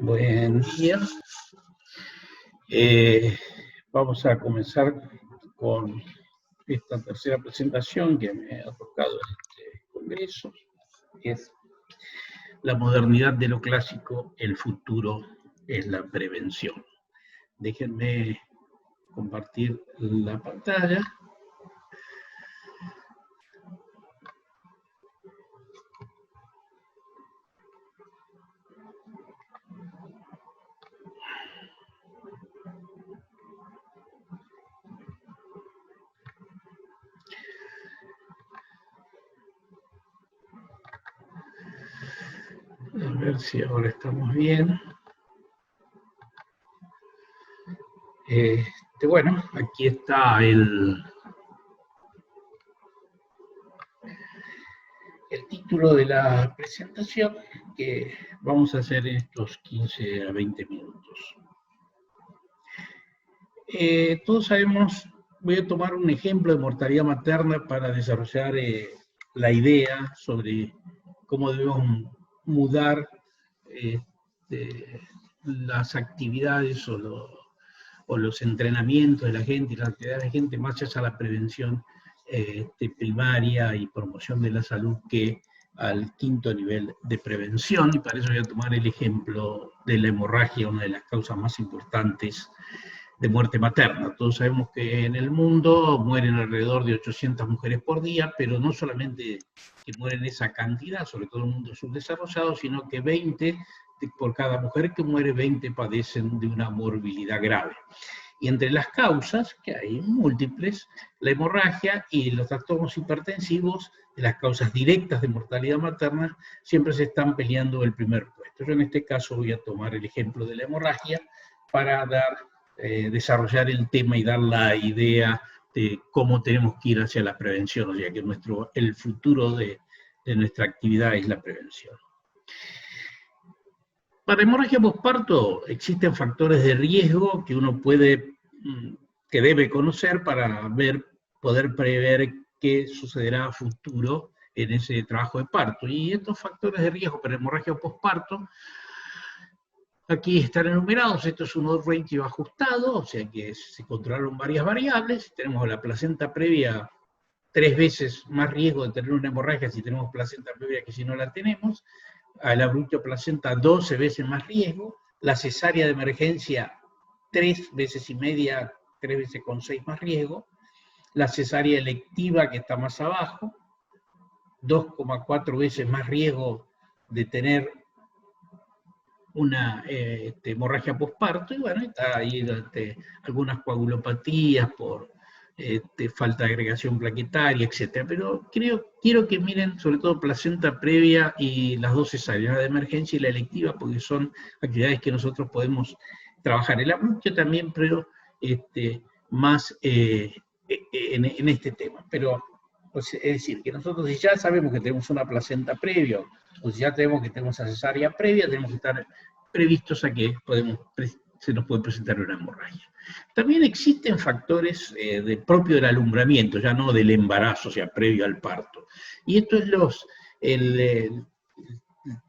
Buen día. Vamos a comenzar con esta tercera presentación que me ha tocado en este congreso, que es la modernidad de lo clásico, el futuro es la prevención. Déjenme compartir la pantalla. A ver si ahora estamos bien. Bueno, aquí está el título de la presentación que vamos a hacer en estos 15 a 20 minutos. Todos sabemos, voy a tomar un ejemplo de mortalidad materna para desarrollar la idea sobre cómo debemos mudar las actividades o los entrenamientos de la gente y las actividades de la gente más allá de la prevención primaria y promoción de la salud que al quinto nivel de prevención, y para eso voy a tomar el ejemplo de la hemorragia, una de las causas más importantes de muerte materna. Todos sabemos que en el mundo mueren alrededor de 800 mujeres por día, pero no solamente que mueren esa cantidad, sobre todo en el mundo subdesarrollado, sino que 20, por cada mujer que muere, 20 padecen de una morbilidad grave. Y entre las causas, que hay múltiples, la hemorragia y los trastornos hipertensivos, de las causas directas de mortalidad materna, siempre se están peleando el primer puesto. Yo en este caso voy a tomar el ejemplo de la hemorragia para desarrollar el tema y dar la idea de cómo tenemos que ir hacia la prevención, o sea que el futuro de nuestra actividad es la prevención. Para hemorragia posparto existen factores de riesgo que uno que debe conocer para poder prever qué sucederá a futuro en ese trabajo de parto. Y estos factores de riesgo para hemorragia posparto, aquí están enumerados. Esto es un odds ratio ajustado, o sea que se controlaron varias variables. Tenemos la placenta previa 3 veces más riesgo de tener una hemorragia si tenemos placenta previa que si no la tenemos. A la abrupto placenta 12 veces más riesgo, la cesárea de emergencia 3 veces y media, 3 veces con 6 más riesgo, la cesárea electiva que está más abajo, 2,4 veces más riesgo de tener una hemorragia posparto, y bueno, está ahí algunas coagulopatías por falta de agregación plaquetaria, etc. Pero quiero que miren sobre todo placenta previa y las dos cesáreas, la de emergencia y la electiva, porque son actividades que nosotros podemos trabajar. El abrupto también, pero más en este tema. Pero pues, es decir, que nosotros si ya sabemos que tenemos una placenta previa, o si ya tenemos que tenemos esa cesárea previa, tenemos que estar previstos a que se nos puede presentar una hemorragia. También existen factores propio del alumbramiento, ya no del embarazo, o sea, previo al parto. Y esto es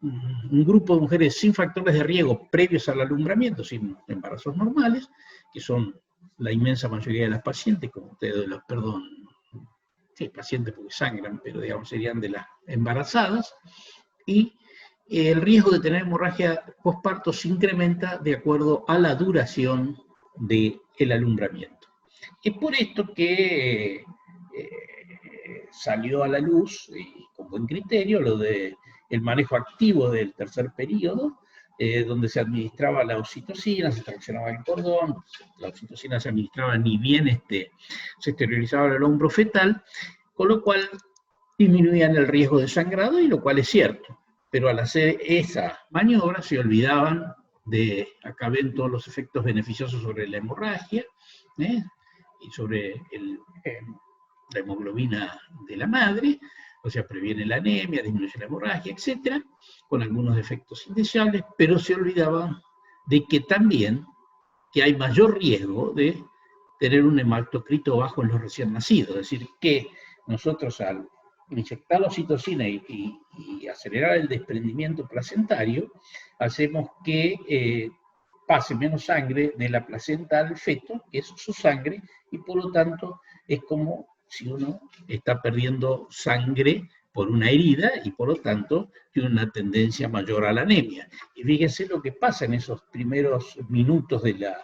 un grupo de mujeres sin factores de riesgo previos al alumbramiento, sin embarazos normales, que son la inmensa mayoría de las pacientes, como ustedes, sí, pacientes porque sangran, pero digamos serían de las embarazadas, y el riesgo de tener hemorragia posparto se incrementa de acuerdo a la duración del alumbramiento. Es por esto que salió a la luz, y con buen criterio, lo del manejo activo del tercer periodo, donde se administraba la oxitocina, se traccionaba el cordón, la oxitocina se administraba ni bien se esterilizaba el hombro fetal, con lo cual disminuían el riesgo de sangrado, y lo cual es cierto. Pero al hacer esa maniobra se olvidaban acá ven todos los efectos beneficiosos sobre la hemorragia, y sobre la hemoglobina de la madre, o sea, previene la anemia, disminuye la hemorragia, etc., con algunos efectos indeseables, pero se olvidaban de que también que hay mayor riesgo de tener un hematocrito bajo en los recién nacidos, es decir, que nosotros al inyectar la oxitocina y acelerar el desprendimiento placentario, hacemos que pase menos sangre de la placenta al feto, que es su sangre, y por lo tanto es como si uno está perdiendo sangre por una herida y por lo tanto tiene una tendencia mayor a la anemia. Y fíjense lo que pasa en esos primeros minutos de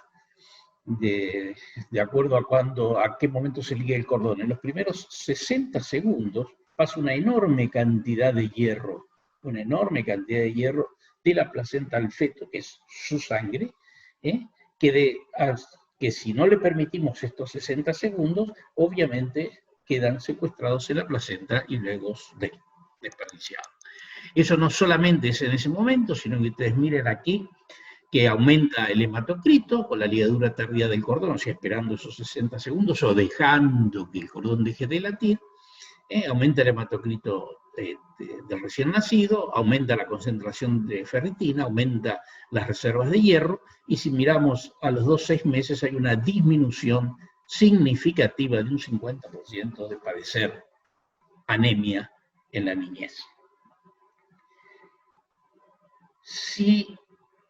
acuerdo a qué momento se liga el cordón. En los primeros 60 segundos pasa una enorme cantidad de hierro de la placenta al feto, que es su sangre, ¿eh? que si no le permitimos estos 60 segundos, obviamente quedan secuestrados en la placenta y luego desperdiciados. Eso no solamente es en ese momento, sino que ustedes miren aquí, que aumenta el hematocrito con la ligadura tardía del cordón, o sea, esperando esos 60 segundos o dejando que el cordón deje de latir, aumenta el hematocrito del recién nacido, aumenta la concentración de ferritina, aumenta las reservas de hierro, y si miramos a los 2-6 meses hay una disminución significativa de un 50% de padecer anemia en la niñez. Si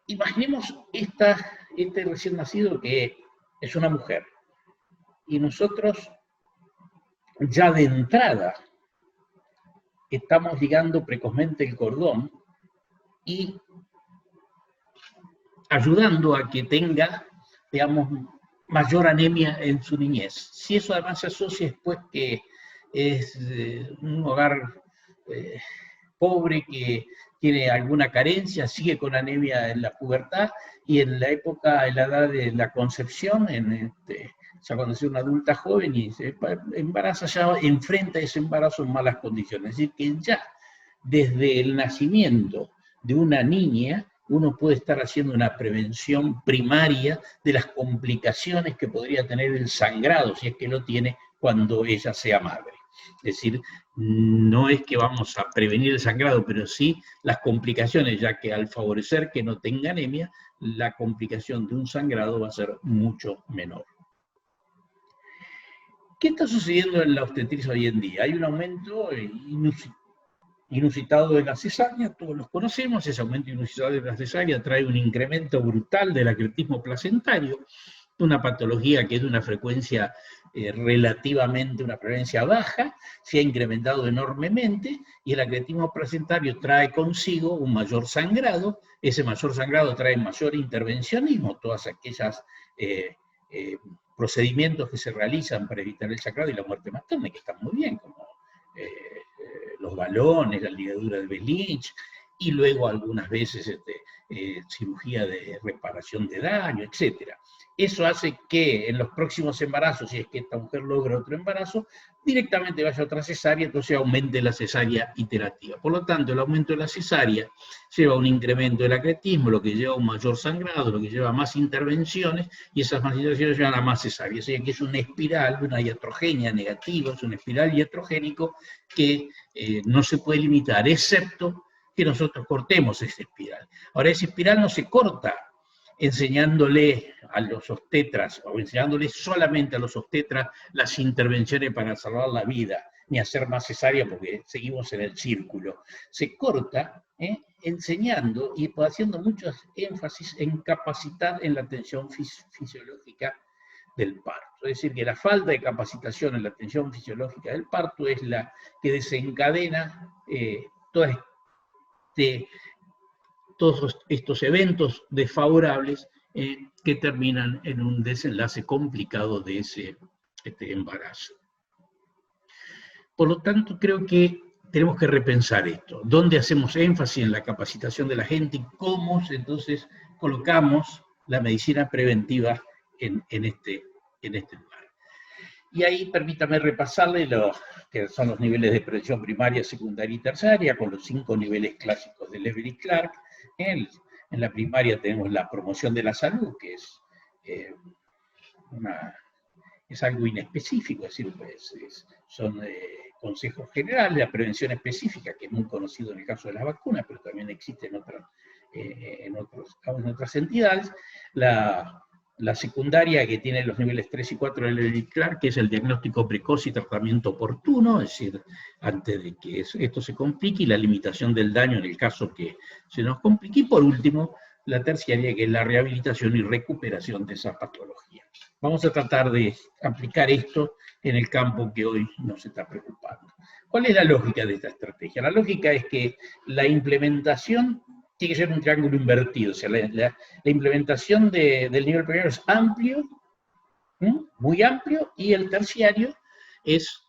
imaginemos este recién nacido que es una mujer, y nosotros ya de entrada estamos ligando precozmente el cordón y ayudando a que tenga, digamos, mayor anemia en su niñez. Si eso además se asocia después que es un hogar pobre que tiene alguna carencia, sigue con anemia en la pubertad y en la época, en la edad de la concepción, ya cuando es una adulta joven y se embaraza, ya enfrenta ese embarazo en malas condiciones. Es decir, que ya desde el nacimiento de una niña, uno puede estar haciendo una prevención primaria de las complicaciones que podría tener el sangrado, si es que lo tiene, cuando ella sea madre. Es decir, no es que vamos a prevenir el sangrado, pero sí las complicaciones, ya que al favorecer que no tenga anemia, la complicación de un sangrado va a ser mucho menor. ¿Qué está sucediendo en la obstetricia hoy en día? Hay un aumento inusitado de la cesárea, todos los conocemos, ese aumento inusitado de la cesárea trae un incremento brutal del acretismo placentario, una patología que es de una frecuencia relativamente, una frecuencia baja, se ha incrementado enormemente y el acretismo placentario trae consigo un mayor sangrado, ese mayor sangrado trae mayor intervencionismo, todas aquellas procedimientos que se realizan para evitar el sangrado y la muerte materna, que están muy bien, como los balones, la ligadura de Belich, y luego algunas veces cirugía de reparación de daño, etc. Eso hace que en los próximos embarazos, si es que esta mujer logra otro embarazo, directamente vaya a otra cesárea, entonces aumente la cesárea iterativa. Por lo tanto, el aumento de la cesárea lleva a un incremento del acretismo, lo que lleva a un mayor sangrado, lo que lleva a más intervenciones, y esas más intervenciones llevan a más cesáreas. O sea que es una espiral, una iatrogenia negativa, es una espiral iatrogénico que no se puede limitar, excepto que nosotros cortemos esa espiral. Ahora, esa espiral no se corta enseñándole a los obstetras, o enseñándole solamente a los obstetras las intervenciones para salvar la vida, ni hacer más cesárea porque seguimos en el círculo. Se corta enseñando y haciendo mucho énfasis en capacitar en la atención fisiológica del parto. Es decir, que la falta de capacitación en la atención fisiológica del parto es la que desencadena todos estos eventos desfavorables que terminan en un desenlace complicado de ese embarazo. Por lo tanto, creo que tenemos que repensar esto. ¿Dónde hacemos énfasis en la capacitación de la gente y cómo entonces colocamos la medicina preventiva en este lugar? Y ahí permítame repasarle que son los niveles de prevención primaria, secundaria y terciaria, con los 5 niveles clásicos de Levy y Clark. En la primaria tenemos la promoción de la salud, que es algo inespecífico, es decir, son consejos generales, la prevención específica, que es muy conocido en el caso de las vacunas, pero también existe en otras entidades, la la secundaria, que tiene los niveles 3 y 4 del Levi-Clark, que es el diagnóstico precoz y tratamiento oportuno, es decir, antes de que esto se complique, y la limitación del daño en el caso que se nos complique. Y por último, la terciaria, que es la rehabilitación y recuperación de esa patología. Vamos a tratar de aplicar esto en el campo que hoy nos está preocupando. ¿Cuál es la lógica de esta estrategia? La lógica es que la implementación tiene que ser un triángulo invertido, o sea, la implementación del nivel primario es amplio, muy amplio, y el terciario es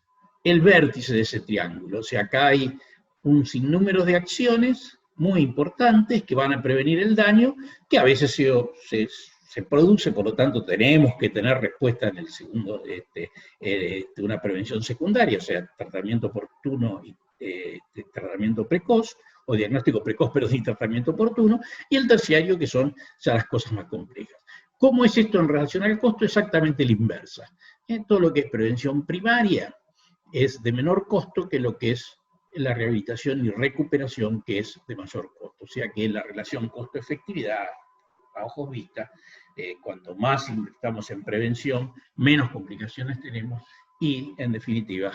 el vértice de ese triángulo. O sea, acá hay un sinnúmero de acciones muy importantes que van a prevenir el daño, que a veces se produce, por lo tanto tenemos que tener respuesta en el segundo, una prevención secundaria, o sea, tratamiento oportuno y tratamiento precoz, o diagnóstico precoz pero sin tratamiento oportuno, y el terciario, que son ya las cosas más complejas. ¿Cómo es esto en relación al costo? Exactamente la inversa. Todo lo que es prevención primaria es de menor costo que lo que es la rehabilitación y recuperación, que es de mayor costo. O sea que la relación costo-efectividad, a ojos vistas, cuanto más invertamos en prevención, menos complicaciones tenemos y, en definitiva,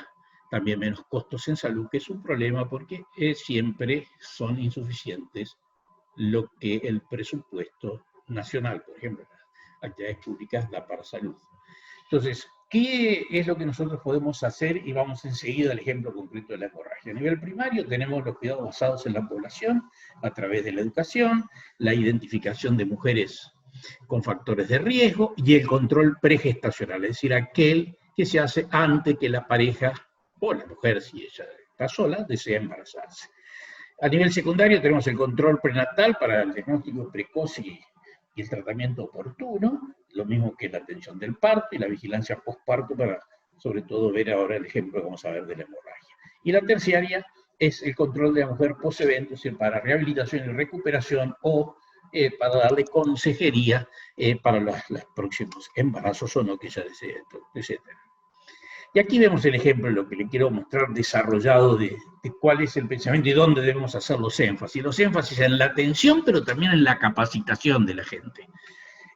también menos costos en salud, que es un problema porque siempre son insuficientes lo que el presupuesto nacional, por ejemplo, las actividades públicas, da para salud. Entonces, ¿qué es lo que nosotros podemos hacer? Y vamos enseguida al ejemplo concreto de la hemorragia. A nivel primario tenemos los cuidados basados en la población a través de la educación, la identificación de mujeres con factores de riesgo y el control pregestacional, es decir, aquel que se hace antes que la pareja o la mujer, si ella está sola, desea embarazarse. A nivel secundario tenemos el control prenatal para el diagnóstico precoz y el tratamiento oportuno, lo mismo que la atención del parto y la vigilancia postparto para, sobre todo, ver ahora el ejemplo que vamos a ver de la hemorragia. Y la terciaria es el control de la mujer post-evento, es decir, para rehabilitación y recuperación o para darle consejería para los próximos embarazos o no que ella desee, etc. Y aquí vemos el ejemplo, lo que le quiero mostrar desarrollado de cuál es el pensamiento y dónde debemos hacer los énfasis. Los énfasis en la atención, pero también en la capacitación de la gente.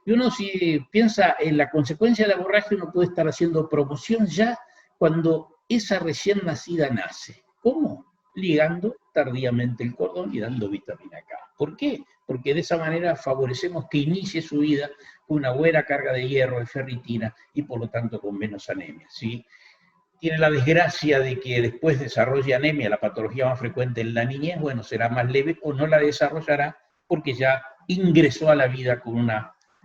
Y uno, si piensa en la consecuencia de la hemorragia, uno puede estar haciendo promoción ya cuando esa recién nacida nace. ¿Cómo? Ligando tardíamente el cordón y dando vitamina K. ¿Por qué? Porque de esa manera favorecemos que inicie su vida con una buena carga de hierro, de ferritina y por lo tanto con menos anemia. ¿Sí? Tiene la desgracia de que después desarrolle anemia, la patología más frecuente en la niñez, bueno, será más leve o no la desarrollará porque ya ingresó a la vida con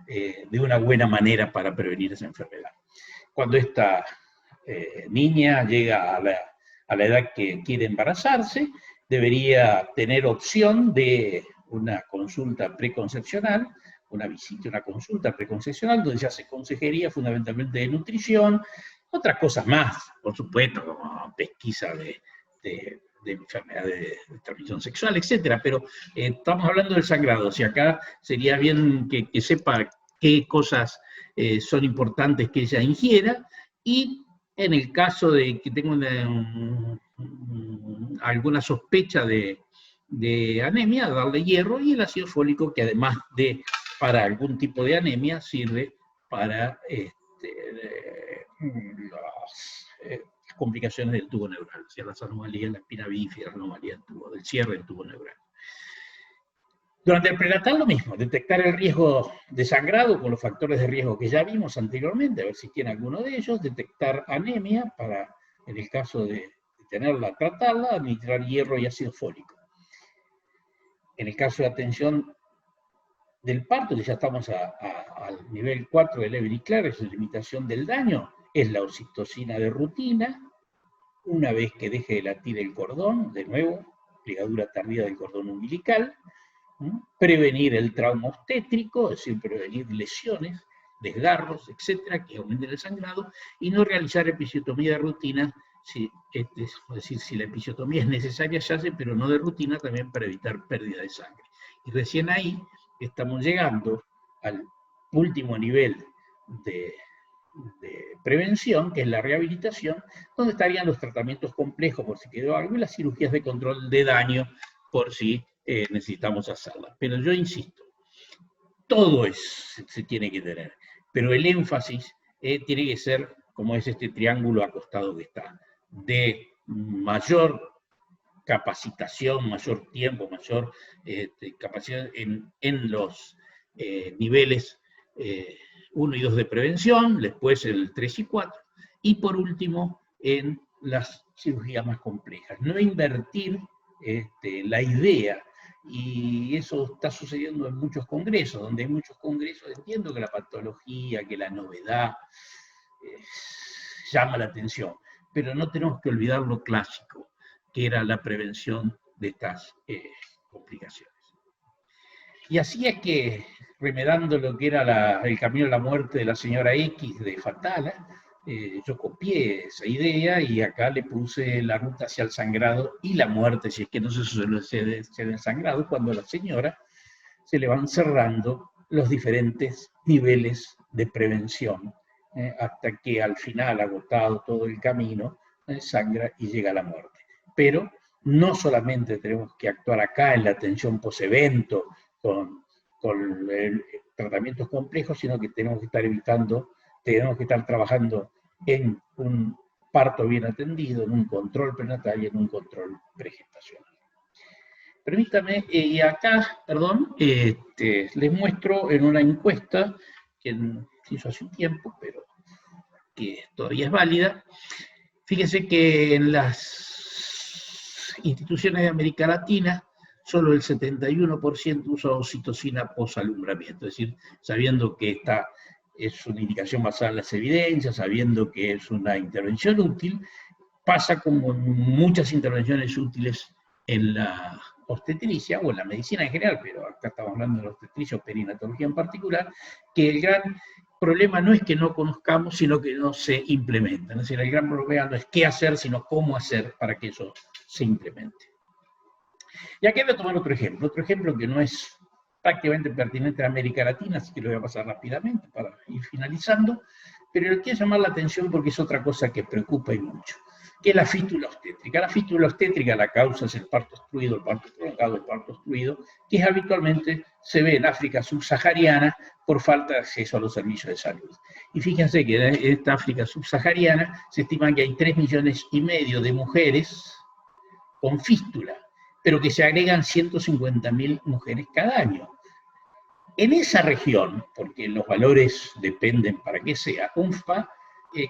de una buena manera para prevenir esa enfermedad. Cuando esta niña llega a la edad que quiere embarazarse, debería tener opción de una consulta preconcepcional, una visita, una consulta preconcepcional, donde se hace consejería fundamentalmente de nutrición, otras cosas más, por supuesto, como pesquisa de enfermedades de transmisión sexual, etcétera, pero estamos hablando del sangrado, o sea, acá sería bien que sepa qué cosas son importantes que ella ingiera, y en el caso de que tenga alguna sospecha de anemia, darle hierro y el ácido fólico, que además de para algún tipo de anemia, sirve para las complicaciones del tubo neural, o sea, las anomalías, la espina bífida, la anomalía del cierre del tubo neural. Durante el prenatal lo mismo, detectar el riesgo de sangrado con los factores de riesgo que ya vimos anteriormente, a ver si tiene alguno de ellos, detectar anemia para, en el caso de tenerla, tratarla, administrar hierro y ácido fólico. En el caso de atención del parto, que ya estamos al nivel 4 del Levi-Clark, es la limitación del daño, es la oxitocina de rutina, una vez que deje de latir el cordón, de nuevo, ligadura tardía del cordón umbilical, prevenir el trauma obstétrico, es decir, prevenir lesiones, desgarros, etcétera, que aumenten el sangrado, y no realizar episiotomía de rutina, es decir, si la episiotomía es necesaria, se hace, pero no de rutina, también para evitar pérdida de sangre. Y recién ahí estamos llegando al último nivel de prevención, que es la rehabilitación, donde estarían los tratamientos complejos por si quedó algo y las cirugías de control de daño por si necesitamos hacerlas. Pero yo insisto, todo se tiene que tener. pero el énfasis tiene que ser, como es este triángulo acostado que está, de mayor capacitación, mayor tiempo, mayor capacidad en los niveles 1 y 2 de prevención, después el 3 y 4, y por último en las cirugías más complejas. No invertir la idea, y eso está sucediendo en muchos congresos, donde hay muchos congresos, entiendo que la patología, que la novedad llama la atención, pero no tenemos que olvidar lo clásico, que era la prevención de estas complicaciones. Y así es que, remedando lo que era el camino a la muerte de la señora X de Fatala, yo copié esa idea y acá le puse la ruta hacia el sangrado y la muerte, si es que no se suele el sangrado, cuando a la señora se le van cerrando los diferentes niveles de prevención, hasta que al final, agotado todo el camino, sangra y llega a la muerte. Pero no solamente tenemos que actuar acá en la atención post-evento con tratamientos complejos, sino que tenemos que estar trabajando en un parto bien atendido, en un control prenatal y en un control pregestacional. Permítame, y acá, perdón, les muestro en una encuesta que se hizo hace un tiempo, pero que todavía es válida. Fíjense que en las instituciones de América Latina, solo el 71% usa oxitocina posalumbramiento, es decir, sabiendo que esta es una indicación basada en las evidencias, sabiendo que es una intervención útil, pasa como en muchas intervenciones útiles en la obstetricia o en la medicina en general, pero acá estamos hablando de la obstetricia o perinatología en particular, que el gran problema no es que no conozcamos, sino que no se implementa. Es decir, el gran problema no es qué hacer, sino cómo hacer para que eso se implemente. Y aquí voy a tomar otro ejemplo que no es prácticamente pertinente a América Latina, así que lo voy a pasar rápidamente para ir finalizando, pero le quiero llamar la atención porque es otra cosa que preocupa y mucho, que es la fístula obstétrica. La fístula obstétrica, la causa es el parto obstruido, el parto prolongado, el parto obstruido, que habitualmente se ve en África subsahariana por falta de acceso a los servicios de salud. Y fíjense que en esta África subsahariana se estima que hay 3,5 millones de mujeres con fístula, pero que se agregan 150.000 mujeres cada año. En esa región, porque los valores dependen para qué sea, UNFPA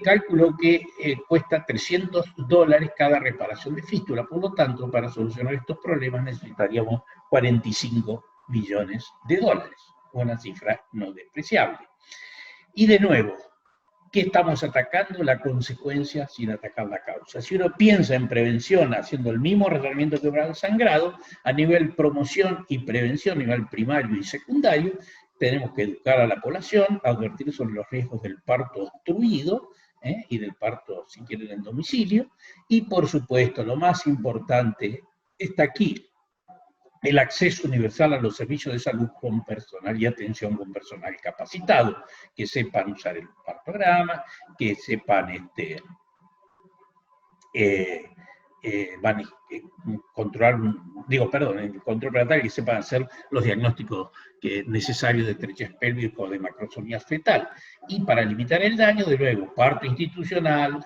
calculó que cuesta $300 cada reparación de fístula. Por lo tanto, para solucionar estos problemas necesitaríamos 45 millones de dólares, una cifra no despreciable. Y de nuevo, ¿qué estamos atacando? La consecuencia sin atacar la causa. Si uno piensa en prevención haciendo el mismo tratamiento que para el sangrado, a nivel promoción y prevención, a nivel primario y secundario, tenemos que educar a la población, advertir sobre los riesgos del parto obstruido y del parto, si quieren, en domicilio, y por supuesto, lo más importante está aquí, el acceso universal a los servicios de salud con personal y atención con personal capacitado, que sepan usar el partograma, que sepan controlar, el control prenatal, que sepan hacer los diagnósticos necesarios de estrechez pélvica o de macrosomía fetal. Y para limitar el daño, de nuevo, parto institucional,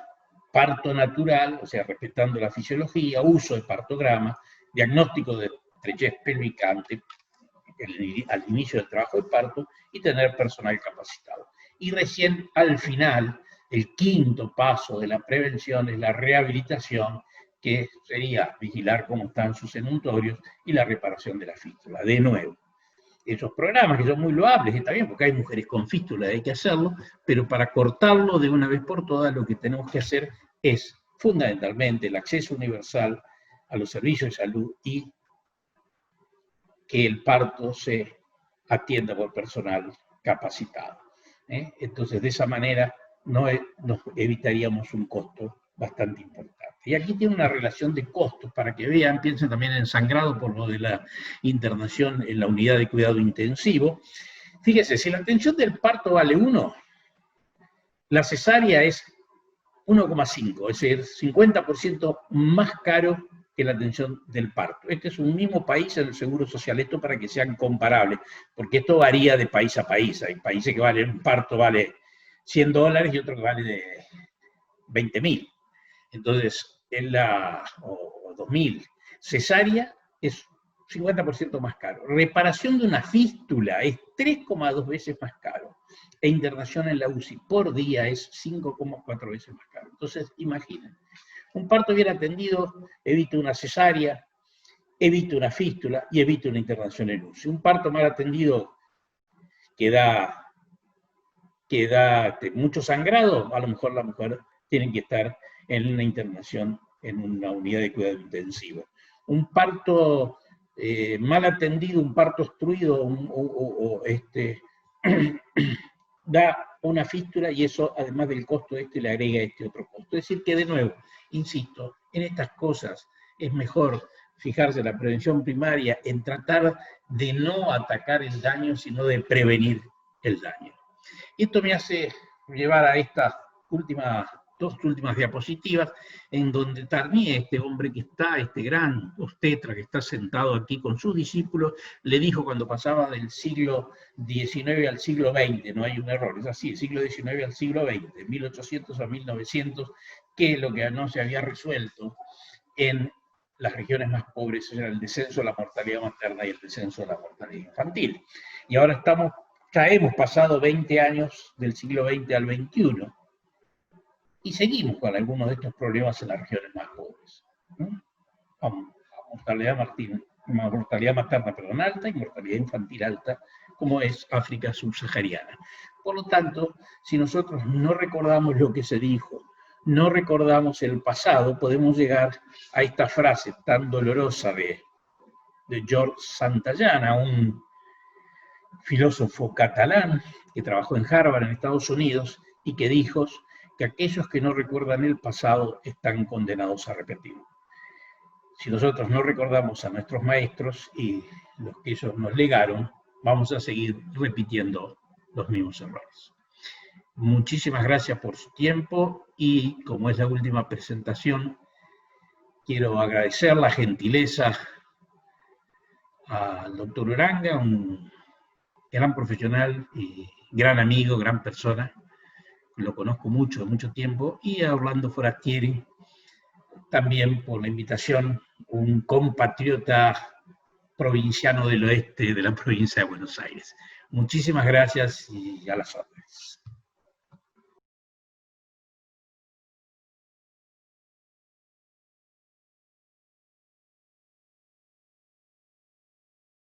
parto natural, o sea, respetando la fisiología, uso de partograma, diagnóstico de estrechez pélvica al inicio del trabajo de parto y tener personal capacitado. Y recién al final, el quinto paso de la prevención es la rehabilitación, que sería vigilar cómo están sus enuntorios y la reparación de la fístula. De nuevo, esos programas que son muy loables, está bien, porque hay mujeres con fístula, hay que hacerlo, pero para cortarlo de una vez por todas, lo que tenemos que hacer es fundamentalmente el acceso universal a los servicios de salud y que el parto se atienda por personal capacitado. Entonces, de esa manera nos evitaríamos un costo bastante importante. Y aquí tiene una relación de costos, para que vean, piensen también en sangrado por lo de la internación en la unidad de cuidado intensivo. Fíjese, si la atención del parto vale 1, la cesárea es 1,5, es decir, 50% más caro que la atención del parto. Este es un mismo país en el Seguro Social, esto para que sean comparables, porque esto varía de país a país. Hay países que un parto vale $100 y otro que vale de 20.000. Entonces, o 2.000. Cesárea es 50% más caro. Reparación de una fístula es 3,2 veces más caro. E internación en la UCI por día es 5,4 veces más caro. Entonces, imaginen. Un parto bien atendido evita una cesárea, evita una fístula y evita una internación en UCI. Un parto mal atendido que da mucho sangrado, a lo mejor la mujer tiene que estar en una internación en una unidad de cuidado intensivo. Un parto mal atendido, un parto obstruido, da una fístula y eso, además del costo le agrega este otro costo. Es decir que, de nuevo, insisto, en estas cosas es mejor fijarse en la prevención primaria, en tratar de no atacar el daño, sino de prevenir el daño. Esto me hace llevar a estas dos últimas diapositivas, en donde Tarnier, este hombre que está, este gran obstetra que está sentado aquí con sus discípulos, le dijo cuando pasaba del siglo XIX al siglo XX, no hay un error, es así, el siglo XIX al siglo XX, de 1800 a 1900, que lo que no se había resuelto en las regiones más pobres era el descenso de la mortalidad materna y el descenso de la mortalidad infantil. Y ahora ya hemos pasado 20 años del siglo XX al XXI y seguimos con algunos de estos problemas en las regiones más pobres. Mortalidad materna alta y mortalidad infantil alta, como es África subsahariana. Por lo tanto, si nosotros no recordamos lo que se dijo, no recordamos el pasado, podemos llegar a esta frase tan dolorosa de George Santayana, un filósofo catalán que trabajó en Harvard en Estados Unidos y que dijo que aquellos que no recuerdan el pasado están condenados a repetirlo. Si nosotros no recordamos a nuestros maestros y los que ellos nos legaron, vamos a seguir repitiendo los mismos errores. Muchísimas gracias por su tiempo y, como es la última presentación, quiero agradecer la gentileza al doctor Uranga, un gran profesional y gran amigo, gran persona, lo conozco mucho tiempo, y a Orlando Forastieri, también por la invitación, un compatriota provinciano del oeste de la provincia de Buenos Aires. Muchísimas gracias y a las órdenes.